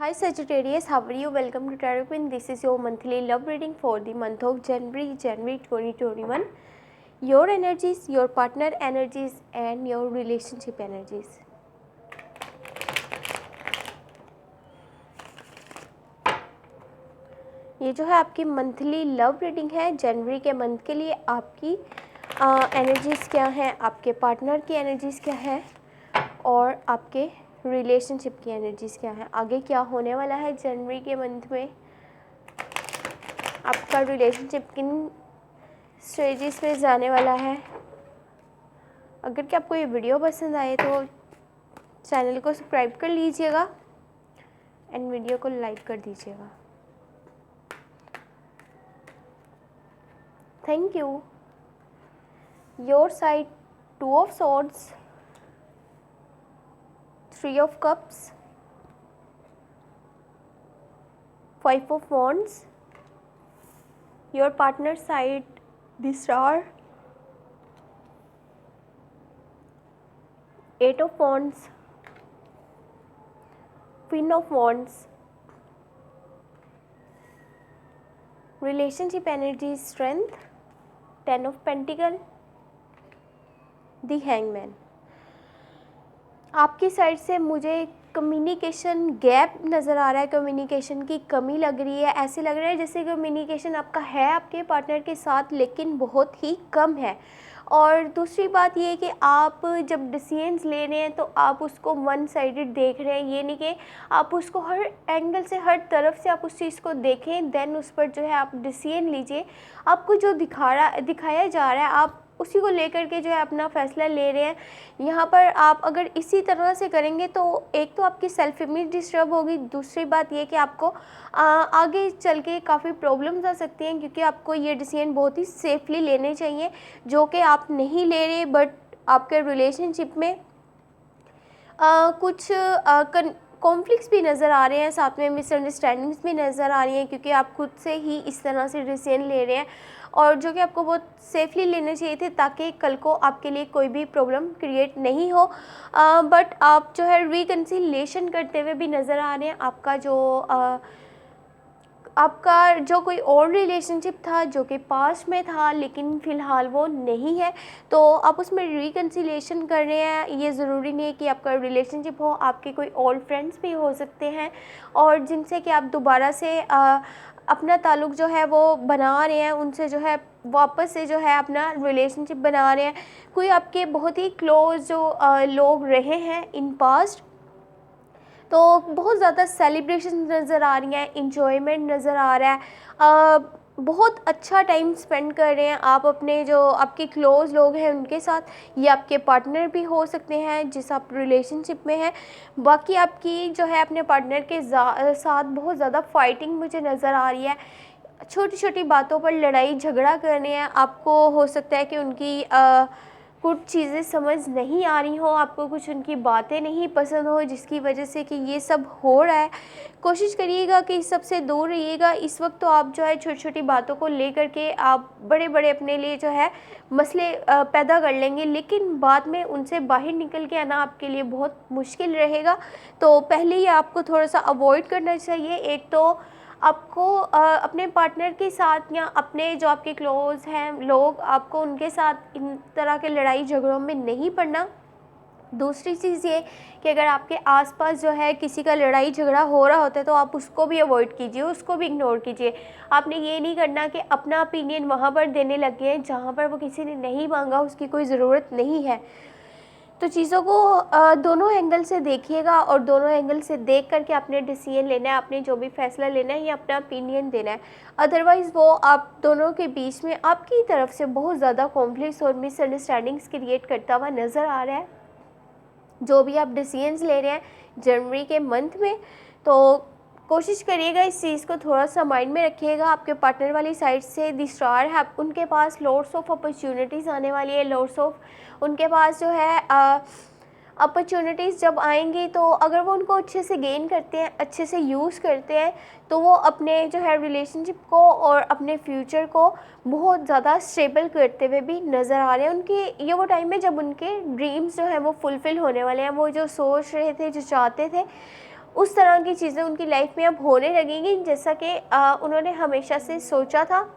Hi Sagittarius, how are you? Welcome to Tarot Queen. This is your monthly love reading for the month of January 2021. Your energies, your partner energies and your relationship energies. ये जो है आपकी monthly love reading है जनवरी के month के लिए। आपकी energies क्या हैं, आपके पार्टनर की एनर्जीज़ क्या है और आपके रिलेशनशिप की एनर्जीज़ क्या है, आगे क्या होने वाला है जनवरी के मंथ में, आपका रिलेशनशिप किन स्टेजेस पे जाने वाला है। अगर कि आपको ये वीडियो पसंद आए तो चैनल को सब्सक्राइब कर लीजिएगा एंड वीडियो को लाइक कर दीजिएगा। Thank you. Your side 2 of swords, 3 of cups, 5 of wands. Your partner side the star, 8 of wands, Queen of wands. Relationship energy strength, 10 of pentacle, the hangman. आपकी side से मुझे communication gap नज़र आ रहा है, communication की कमी लग रही है। ऐसे लग रहा है जैसे कम्युनिकेशन आपका है आपके पार्टनर के साथ लेकिन बहुत ही कम है। और दूसरी बात ये है कि आप जब डिसीजंस ले रहे हैं तो आप उसको वन साइडेड देख रहे हैं। ये नहीं कि आप उसको हर एंगल से, हर तरफ से आप उस चीज़ को देखें, देन उस पर जो है आप डिसीजन लीजिए। आपको जो दिखाया जा रहा है आप उसी को लेकर के जो है अपना फ़ैसला ले रहे हैं। यहाँ पर आप अगर इसी तरह से करेंगे तो एक तो आपकी सेल्फ इमेज डिस्टर्ब होगी, दूसरी बात ये कि आपको आगे चल के काफ़ी प्रॉब्लम्स आ सकती हैं, क्योंकि आपको ये डिसीजन बहुत ही सेफली लेने चाहिए जो कि आप नहीं ले रहे। बट आपके रिलेशनशिप में कुछ कॉन्फ्लिक्ट्स भी नज़र आ रहे हैं, साथ में मिसअंडरस्टैंडिंग्स भी नज़र आ रही हैं, क्योंकि आप खुद से ही इस तरह से डिसीजन ले रहे हैं और जो कि आपको बहुत सेफली लेने चाहिए थे ताकि कल को आपके लिए कोई भी प्रॉब्लम क्रिएट नहीं हो। बट आप जो है रिकन्सिलिएशन करते हुए भी नज़र आ रहे हैं। आपका जो कोई और रिलेशनशिप था जो कि पास्ट में था लेकिन फ़िलहाल वो नहीं है, तो आप उसमें रिकन्सिलिएशन कर रहे हैं। ये ज़रूरी नहीं है कि आपका रिलेशनशिप हो, आपके कोई ओल्ड फ्रेंड्स भी हो सकते हैं और जिनसे कि आप दोबारा से अपना ताल्लुक़ जो है वो बना रहे हैं, उनसे जो है वापस से जो है अपना रिलेशनशिप बना रहे हैं। कोई आपके बहुत ही क्लोज़ जो लोग रहे हैं इन पास्ट, तो बहुत ज़्यादा सेलिब्रेशन नज़र आ रही हैं, इन्जॉयमेंट नज़र आ रहा है। बहुत अच्छा टाइम स्पेंड कर रहे हैं आप अपने जो आपके क्लोज़ लोग हैं उनके साथ। ये आपके पार्टनर भी हो सकते हैं जिस आप रिलेशनशिप में हैं। बाकी आपकी जो है अपने पार्टनर के साथ बहुत ज़्यादा फाइटिंग मुझे नज़र आ रही है। छोटी छोटी बातों पर लड़ाई झगड़ा करने हैं। आपको हो सकता है कि उनकी कुछ चीज़ें समझ नहीं आ रही हो, आपको कुछ उनकी बातें नहीं पसंद हो, जिसकी वजह से कि ये सब हो रहा है। कोशिश करिएगा कि इस सब से दूर रहिएगा। इस वक्त तो आप जो है छोटी छोटी बातों को लेकर के आप बड़े बड़े अपने लिए जो है मसले पैदा कर लेंगे, लेकिन बाद में उनसे बाहर निकल के आना आपके लिए बहुत मुश्किल रहेगा। तो पहले ही आपको थोड़ा सा अवॉइड करना चाहिए। एक तो आपको अपने पार्टनर के साथ या अपने जो आपके क्लोज़ हैं लोग, आपको उनके साथ इन तरह के लड़ाई झगड़ों में नहीं पड़ना। दूसरी चीज़ ये कि अगर आपके आसपास जो है किसी का लड़ाई झगड़ा हो रहा होता है तो आप उसको भी अवॉइड कीजिए, उसको भी इग्नोर कीजिए। आपने ये नहीं करना कि अपना ओपिनियन वहाँ पर देने लगे हैं जहाँ पर वो किसी ने नहीं मांगा, उसकी कोई ज़रूरत नहीं है। तो चीज़ों को दोनों एंगल से देखिएगा और दोनों एंगल से देख करके आपने डिसीजन लेना है, आपने जो भी फैसला लेना है या अपना ओपिनियन देना है। अदरवाइज़ वो आप दोनों के बीच में आपकी तरफ से बहुत ज़्यादा कॉन्फ्लिक्ट्स और मिसअंडरस्टैंडिंग्स क्रिएट करता हुआ नज़र आ रहा है। जो भी आप डिसीजंस ले रहे हैं जनवरी के मंथ में, तो कोशिश करिएगा इस चीज़ को थोड़ा सा माइंड में रखिएगा। आपके पार्टनर वाली साइड से द स्टार है, उनके पास लॉट्स ऑफ अपॉर्चुनिटीज़ आने वाली है। लॉट्स ऑफ उनके पास जो है अपॉर्चुनिटीज़ जब आएंगी तो अगर वो उनको अच्छे से गेन करते हैं, अच्छे से यूज़ करते हैं, तो वो अपने जो है रिलेशनशिप को और अपने फ्यूचर को बहुत ज़्यादा स्टेबल करते हुए भी नज़र आ रहे हैं। उनके ये वो टाइम है जब उनके ड्रीम्स जो है वो फुलफ़िल होने वाले हैं। वो जो सोच रहे थे, जो चाहते थे, उस तरह की चीज़ें उनकी लाइफ में अब होने लगेंगी जैसा कि उन्होंने हमेशा से सोचा था।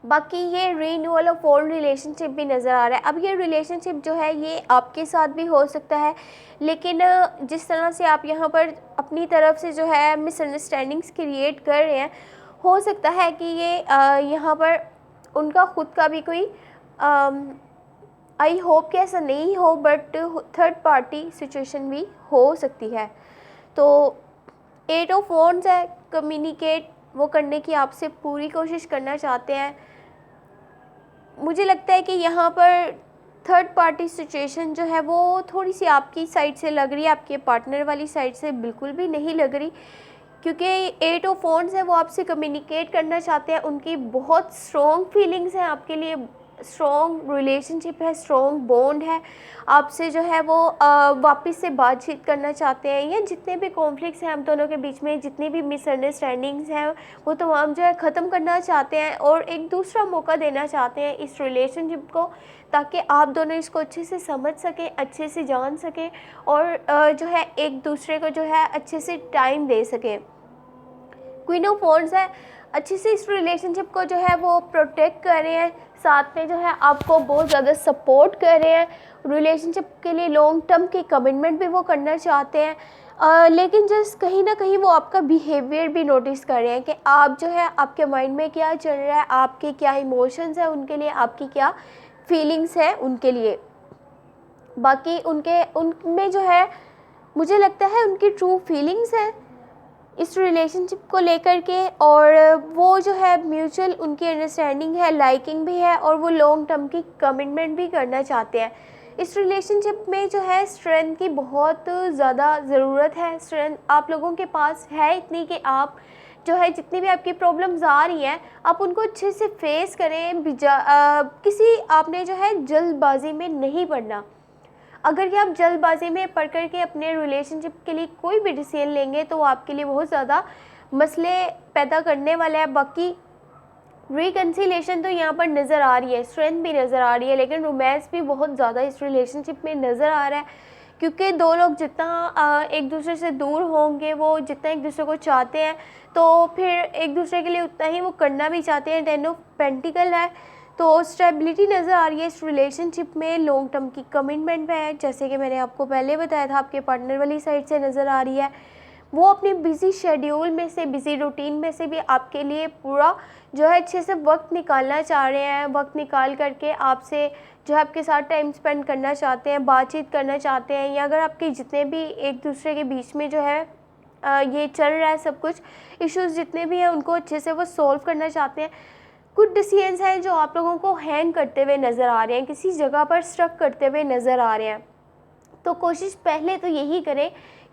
बाकी ये रीन्यूअल ऑफ ओल्ड रिलेशनशिप भी नज़र आ रहा है। अब ये रिलेशनशिप जो है ये आपके साथ भी हो सकता है, लेकिन जिस तरह से आप यहाँ पर अपनी तरफ से जो है मिसअंडरस्टैंडिंग्स क्रिएट कर रहे हैं, हो सकता है कि ये यहाँ पर उनका ख़ुद का भी कोई आई होप कि ऐसा नहीं हो, बट थर्ड पार्टी सिचुएशन भी हो सकती है। तो 8 ऑफ वॉन्ड्स है, कम्युनिकेट वो करने की आपसे पूरी कोशिश करना चाहते हैं। मुझे लगता है कि यहाँ पर थर्ड पार्टी सिचुएशन जो है वो थोड़ी सी आपकी साइड से लग रही है, आपके पार्टनर वाली साइड से बिल्कुल भी नहीं लग रही, क्योंकि 8 ऑफ वॉन्ड्स है वो आपसे कम्युनिकेट करना चाहते हैं। उनकी बहुत स्ट्रॉन्ग फीलिंग्स हैं आपके लिए, स्ट्रॉन्ग रिलेशनशिप है, स्ट्रॉन्ग बॉन्ड है, आपसे जो है वो वापस से बातचीत करना चाहते हैं। या जितने भी कॉन्फ्लिक्ट्स हैं हम दोनों के बीच में, जितनी भी मिसअंडरस्टैंडिंग्स हैं, वो तमाम जो है ख़त्म करना चाहते हैं और एक दूसरा मौका देना चाहते हैं इस रिलेशनशिप को, ताकि आप दोनों इसको अच्छे से समझ सकें, अच्छे से जान सकें और जो है एक दूसरे को जो है अच्छे से टाइम दे सकें। क्वीन ऑफ वॉन्ड्स है, अच्छे से इस रिलेशनशिप को जो है वो प्रोटेक्ट कर रहे हैं, साथ में जो है आपको बहुत ज़्यादा सपोर्ट कर रहे हैं। रिलेशनशिप के लिए लॉन्ग टर्म की कमिटमेंट भी वो करना चाहते हैं, लेकिन जस्ट कहीं ना कहीं वो आपका बिहेवियर भी नोटिस कर रहे हैं कि आप जो है आपके माइंड में क्या चल रहा है, आपके क्या इमोशंस हैं उनके लिए, आपकी क्या फीलिंग्स हैं उनके लिए। बाकी उनमें जो है मुझे लगता है उनकी ट्रू फीलिंग्स हैं इस रिलेशनशिप को लेकर के, और वो जो है म्यूचुअल उनकी अंडरस्टैंडिंग है, लाइकिंग भी है, और वो लॉन्ग टर्म की कमिटमेंट भी करना चाहते हैं। इस रिलेशनशिप में जो है स्ट्रेंथ की बहुत ज़्यादा ज़रूरत है। स्ट्रेंथ आप लोगों के पास है इतनी कि आप जो है जितनी भी आपकी प्रॉब्लम्स आ रही हैं आप उनको अच्छे से फेस करें। किसी आपने जो है जल्दबाजी में नहीं पड़ना। अगर कि आप जल्दबाजी में पड़ कर के अपने रिलेशनशिप के लिए कोई भी डिसीजन लेंगे तो वो आपके लिए बहुत ज़्यादा मसले पैदा करने वाला है। बाकी रिकन्सिलेशन तो यहाँ पर नज़र आ रही है, स्ट्रेंथ भी नज़र आ रही है, लेकिन रोमांस भी बहुत ज़्यादा इस रिलेशनशिप में नज़र आ रहा है, क्योंकि दो लोग जितना एक दूसरे से दूर होंगे, वो जितना एक दूसरे को चाहते हैं तो फिर एक दूसरे के लिए उतना ही वो करना भी चाहते हैं। 10 ऑफ पेंटिकल है, तो स्टेबिलिटी नज़र आ रही है इस रिलेशनशिप में, लॉन्ग टर्म की कमिटमेंट है, जैसे कि मैंने आपको पहले बताया था आपके पार्टनर वाली साइड से नज़र आ रही है। वो अपने बिज़ी शेड्यूल में से, बिज़ी रूटीन में से भी आपके लिए पूरा जो है अच्छे से वक्त निकालना चाह रहे हैं, वक्त निकाल करके आपसे जो है आपके साथ टाइम स्पेंड करना चाहते हैं, बातचीत करना चाहते हैं, या अगर आपके जितने भी एक दूसरे के बीच में जो है ये चल रहा है सब कुछ इश्यूज़ जितने भी हैं उनको अच्छे से वो सॉल्व करना चाहते हैं। कुछ डिसीजंस हैं जो आप लोगों को हैंग करते हुए नज़र आ रहे हैं, किसी जगह पर स्ट्रक करते हुए नज़र आ रहे हैं। तो कोशिश पहले तो यही करें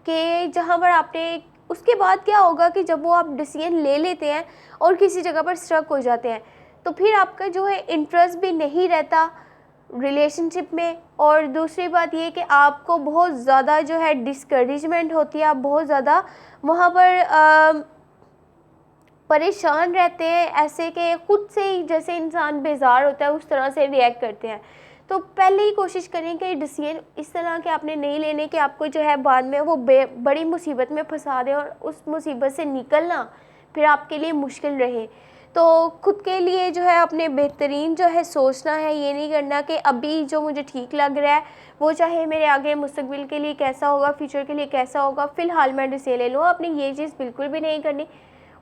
कि जहाँ पर आपने, उसके बाद क्या होगा कि जब वो आप डिसीजन ले लेते हैं और किसी जगह पर स्ट्रक हो जाते हैं तो फिर आपका जो है इंटरेस्ट भी नहीं रहता रिलेशनशिप में, और दूसरी बात ये कि आपको बहुत ज़्यादा जो है डिस्करेजमेंट होती है, आप बहुत ज़्यादा वहाँ पर परेशान रहते हैं, ऐसे कि खुद से ही जैसे इंसान बेजार होता है उस तरह से रिएक्ट करते हैं। तो पहले ही कोशिश करें कि डिसीजन इस तरह के आपने नहीं लेने कि आपको जो है बाद में वो बड़ी मुसीबत में फंसा दें और उस मुसीबत से निकलना फिर आपके लिए मुश्किल रहे। तो खुद के लिए जो है अपने बेहतरीन जो है सोचना है, ये नहीं करना कि अभी जो मुझे ठीक लग रहा है वो चाहे मेरे आगे मुस्तकबिल के लिए कैसा होगा, फ्यूचर के लिए कैसा होगा, फ़िलहाल मैं डिसीजन ले लूँ। आपने ये चीज़ बिल्कुल भी नहीं करनी।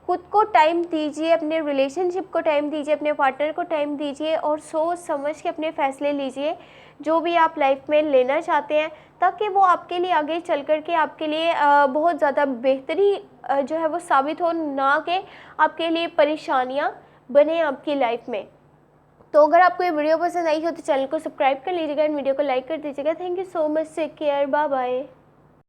खुद को टाइम दीजिए, अपने रिलेशनशिप को टाइम दीजिए, अपने पार्टनर को टाइम दीजिए और सोच समझ के अपने फ़ैसले लीजिए जो भी आप लाइफ में लेना चाहते हैं, ताकि वो आपके लिए आगे चल कर के आपके लिए बहुत ज़्यादा बेहतरी जो है वो साबित हो, ना कि आपके लिए परेशानियाँ बने आपकी लाइफ में। तो अगर आपको ये वीडियो पसंद आई हो तो चैनल को सब्सक्राइब कर लीजिएगा, वीडियो को लाइक कर दीजिएगा। Thank you so much, take care, bye bye.